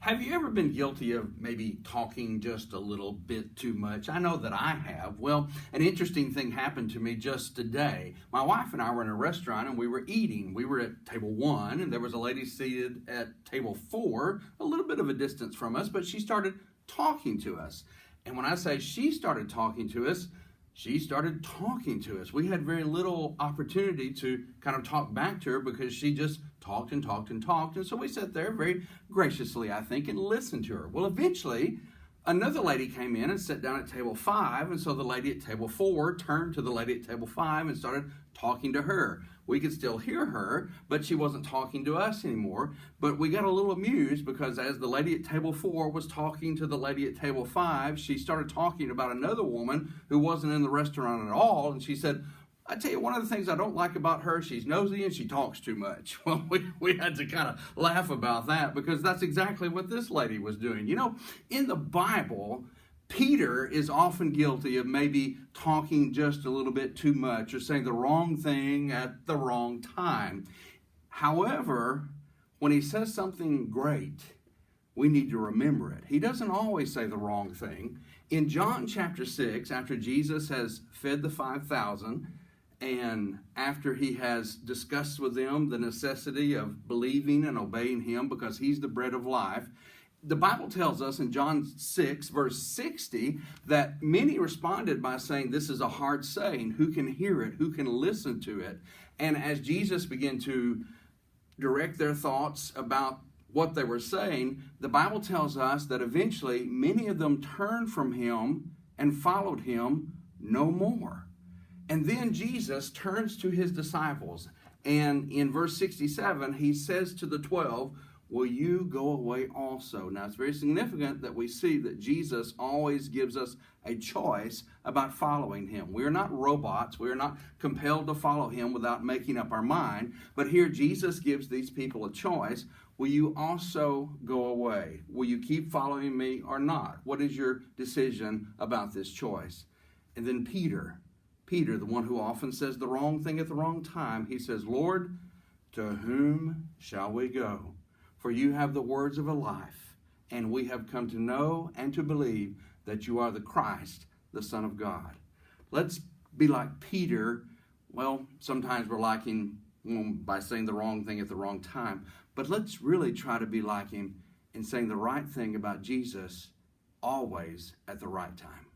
Have you ever been guilty of maybe talking just a little bit too much? I know that I have. Well, an interesting thing happened to me just today. My wife and I were in a restaurant and we were eating. We were at table 1 and there was a lady seated at table 4, a little bit of a distance from us, but she started talking to us. And when I say she started talking to us, she started talking to us. We had very little opportunity to kind of talk back to her because she just talked and talked and talked. And so we sat there very graciously, I think, and listened to her. Well, eventually, another lady came in and sat down at table 5. And so the lady at table 4 turned to the lady at table 5 and started talking to her. We could still hear her, but she wasn't talking to us anymore. But we got a little amused because as the lady at table 4 was talking to the lady at table 5, she started talking about another woman who wasn't in the restaurant at all. And she said, I tell you, one of the things I don't like about her, she's nosy and she talks too much. Well, we had to kind of laugh about that because that's exactly what this lady was doing. You know, in the Bible, Peter is often guilty of maybe talking just a little bit too much or saying the wrong thing at the wrong time. However, when he says something great, we need to remember it. He doesn't always say the wrong thing. In John chapter 6, after Jesus has fed the 5,000, and after he has discussed with them the necessity of believing and obeying him because he's the bread of life, the Bible tells us in John 6, verse 60, that many responded by saying, this is a hard saying. Who can hear it? Who can listen to it? And as Jesus began to direct their thoughts about what they were saying, the Bible tells us that eventually many of them turned from him and followed him no more. And then Jesus turns to his disciples, and in verse 67, he says to the 12, will you go away also? Now, it's very significant that we see that Jesus always gives us a choice about following him. We are not robots. We are not compelled to follow him without making up our mind. But here, Jesus gives these people a choice. Will you also go away? Will you keep following me or not? What is your decision about this choice? And then Peter, the one who often says the wrong thing at the wrong time, he says, Lord, to whom shall we go? For you have the words of a life, and we have come to know and to believe that you are the Christ, the Son of God. Let's be like Peter. Well, sometimes we're like him by saying the wrong thing at the wrong time, but let's really try to be like him in saying the right thing about Jesus always at the right time.